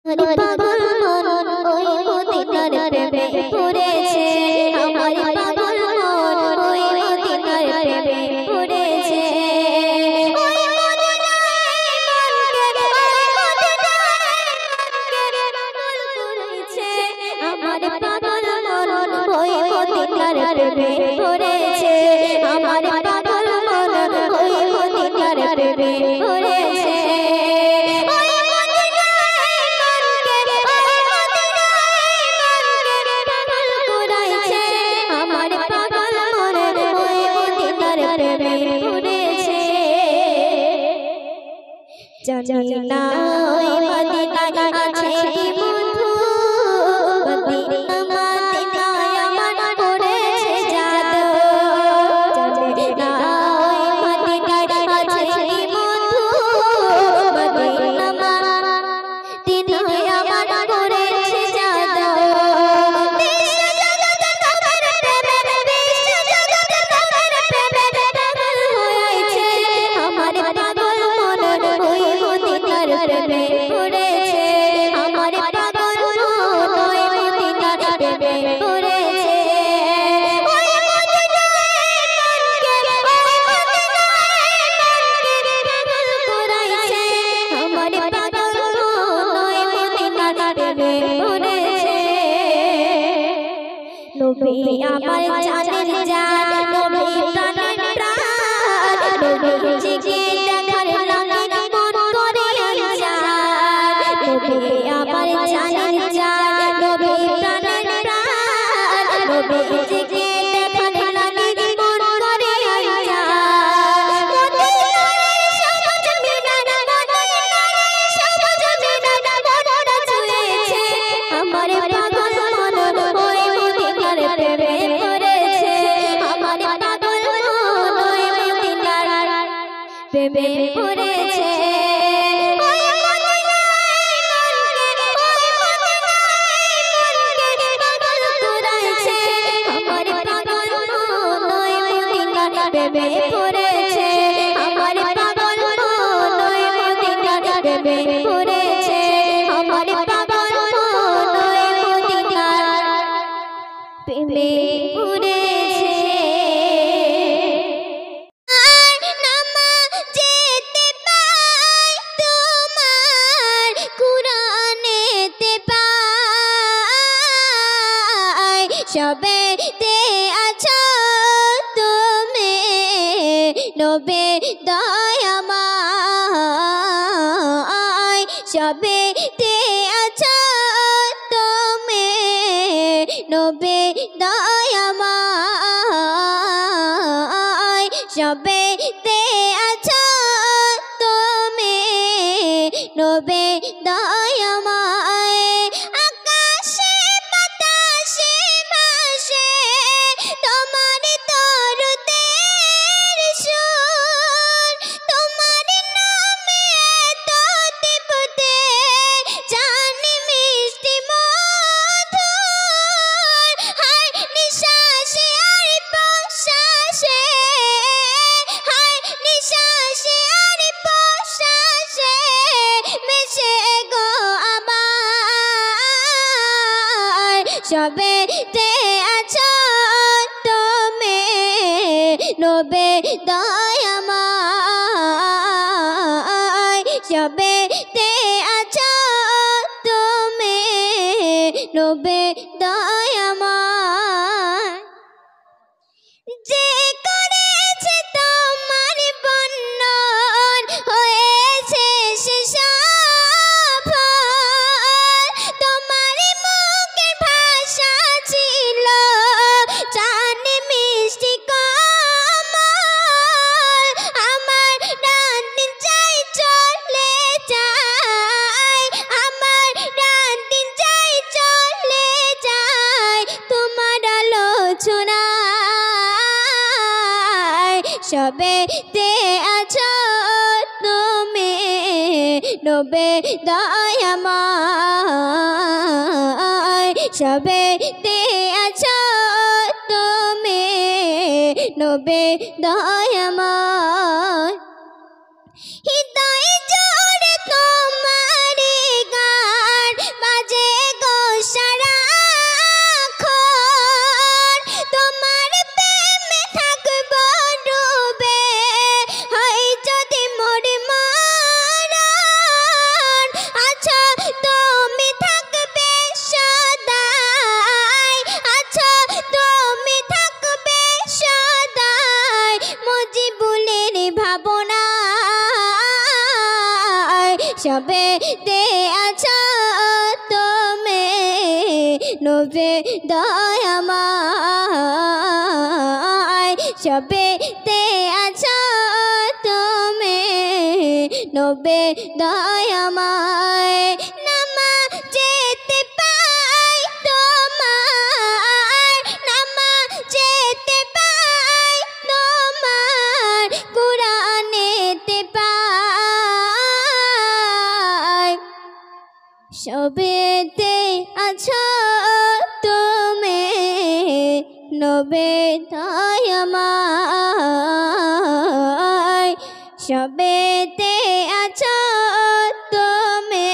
পাগল মন ওই মদিনার প্রেমে পড়েছে আমার পাগল মন ওই মদিনার প্রেমে পড়েছে ওই মদিনায় মনকে পাগল করেছে আমার পাগল মন ওই মদিনার প্রেমে পড়েছে আমার পাগল মন ওই মদিনার প্রেমে পড়েছে জানি না ওই মদিনায় আছে কি মধু মদিনা মদিনায় আমার পড়েছে জাদু জানি না ওই মদিনায় আছে কি মধু মদিনা মদিনায় আমার পড়েছে জাদু বিশ্ব জগতের খবর প্রেমে বিশ্ব জগতের খবর প্রেমে পাগল হয়েছে আমার পাগল মন ওই মদিনার প্রেমে পড়েছে আমার পাগল মন ওই মদিনার প্রেমে পড়েছে ওই মদিনায় মনকে পাগল করাইছে আমার পাগল মন ওই মদিনার প্রেমে পড়েছে নবী আমার জানের জান নবী প্রাণের প্রাণ নবীজিকে দেখার লাগে মন করে আনজান নবী আমার জানের জান নবী প্রাণের প্রাণ নবীজিকে দেখার লাগে মন করে আনজান মদিনার সবুজ মিনার মদিনার সবুজ মিনার মনটা ছুঁয়েছে আমার পাগল মন ওই মদিনার প্রেমে পড়েছে আমার পাগল মন ওই মদিনার প্রেমে পড়েছে ওই মদিনায় মনকে পাগল করাইছে আমার পাগল মন ওই মদিনার প্রেমে পড়েছে আমার পাগল মন ওই মদিনার প্রেমে পড়েছে আমার পাগল মন ওই মদিনার প্রেমে পড়েছে নামাজেতে পাই তোমার কুরআনেতে পাই সবেতে আছো তুমি নবে দয়াময় সবেতে আছো তুমি নবে দয়াময় সবেতে আছো তুমি নবে দয়াময় আকাশে বাতাসে ভাসে তোমার দরুদের সুর তোমার নামে এত তিব্বতে জানি মিষ্টি মধুর হায় নিঃশ্বাসে আর প্রশ্বাসে হায় নিঃশ্বাসে আর প্রশ্বাসে মিশে গো আমার সবেতে আছো তুমি নবে দয়াময় সবেতে আছো তুমি নবে দয়াময় যে করেছে তোমার বর্ণন হয়েছে সে সফল তোমার মুখের ভাষা ছিল জানি মিষ্টি কমল আমার রাত দিন চাই চলে যায় আমার রাত দিন চাই চলে যায় তোমার আলোচনায় সবেতে আছো তুমি নবে দয়াময় সবেতে আছো তুমি নবে দয়াময় হৃদয় জোড়ে তোমার গান সবেতে আছো তুমি নবী দয়াময় সবেতে আছো তুমি নবী দয়াময় নামাজেতে পাই তোমার নামাজেতে পাই তোমার কুরআনেতে পাই সবেতে আছো তুমি নবী দয়াময় সবেতে আছো তুমি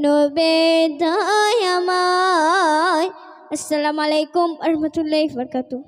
নবী দয়াময়। আসসালামু আলাইকুম ওয়া রাহমাতুল্লাহি ওয়া বারাকাতুহু।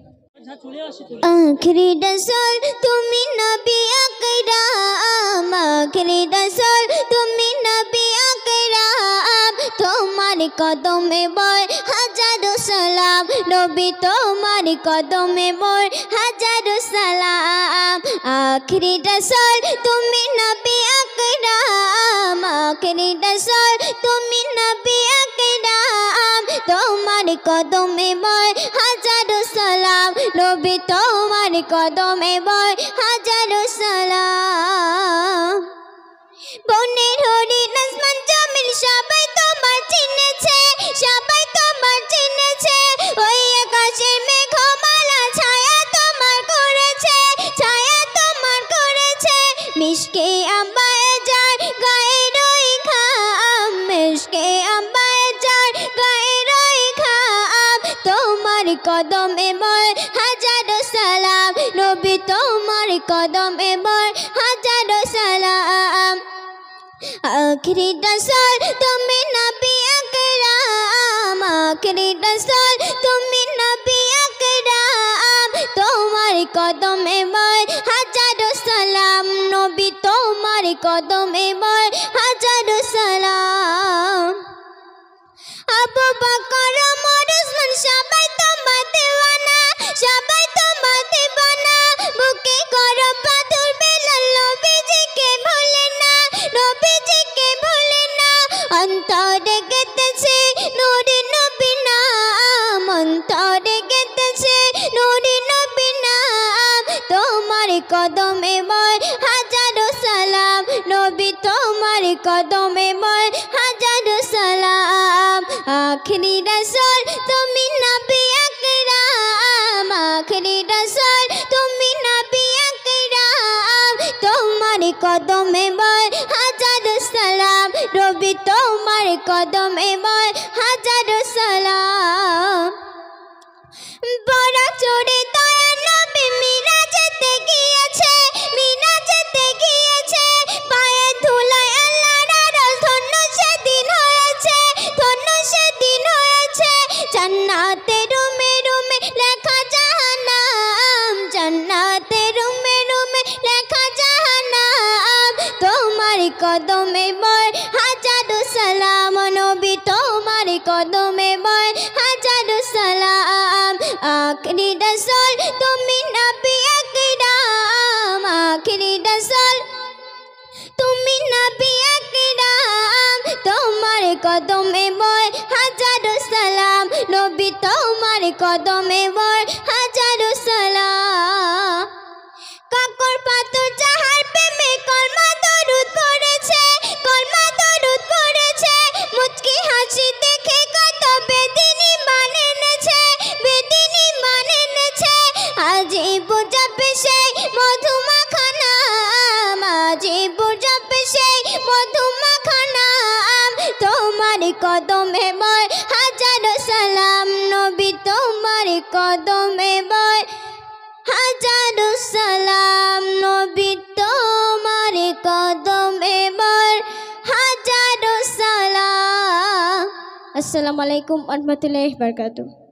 আখরি রসুল তুমি নবী আকরাম আখরি রসুল তুমি নবী আকরাম তোমার কদমে মোর হাজারো সালাম নবী তোমার কদমে মোর হাজারো সালাম আখরি রসুল তুমি নবী আকরাম আখরি রসুল তুমি নবী আকরাম তোমার কদমে মোর হাজারো সালাম নবী তোমার কদমে মোর হাজারো সালাম বনের হরিণ আসমান জমিন সবাই তোমার চিনেছে সবাই তোমার চিনেছে ওই আকাশের মেঘমালা ছায়া তোমার করেছে ছায়া তোমার করেছে মিশকে আম্বায় যার গায়ে রই খাম মিশকে আম্বায় যার গায়ে রই খাম তোমার কদমে মোর হাজারো সালাম নবী তোমার কদমে মোর হাজারো সালাম আখরি রসুল তুমি নবী আকরাম আখরি রসুল তুমি নবী আকরাম তোমার কদমে মোর হাজারো সালাম নবী তোমার কদমে মোর হাজারো সালাম আবু বকর ওমর উসমান সবাই তোমার দেওয়ানা সবাই তোমার দেওয়ানা বুকে করো পাথর বেলাল নবীজিকে ভুলে না নবীজিকে ভুলে না অন্তরে গেঁথেছে নূরে নবী নাম অন্তরে গেঁথেছে নূরে নবী নাম তোমার কদমে মোর হাজারো সালাম নবী তোমার কদমে মোর হাজারো সালাম আখরি রসুল তুমি নবী আকরাম আখরি রসুল তুমি নবী আকরাম তোমার কদমে মোর হাজারো সালাম নবী তোমার কদমে মোর হাজারো সালাম বড় চোরে দয়া নবী মিরাজেতে গিয়েছে মিরাজেতে গিয়েছে পায়ে ধুলায় আল্লাহর আরশ ধন্য সেদিন হয়েছে ধন্য সেদিন হয়েছে জান্নাতে রুমে রুমে লেখা জাহান্নাম জান্নাতে রুমে রুমে লেখা জাহান্নাম তোমার কদমে মোর হাজারো সালাম নবী তোমার কদমে মোর হাজারো সালাম আখরি রসুল তুমি নবী আকরাম আখরি রসুল তুমি নবী আকরাম তোমার কদমে মোর হাজারো সালাম নবী তোমার কদমে মোর হাজারো সালাম কাকর পাথর যাহার প্রেমে কলমা দরুদ পড়েছে কলমা দরুদ পড়েছে মুচকি হাসি দেখে কত বেদিনী মানে নেছে বেদিনী মানে নেছে আজি বুঝাবে সেই মধুমাখা নাম আজি বুঝাবে সেই মধুমাখা নাম তোমার কদমে মোর হাজারো সালাম নবী তোমার কদমে মোর হাজারো সালাম নবী তোমার কদমে মোর হাজারো সালাম। আসসালামু আলাইকুম ওয়া রাহমাতুল্লাহি ওয়া বারাকাতুহু।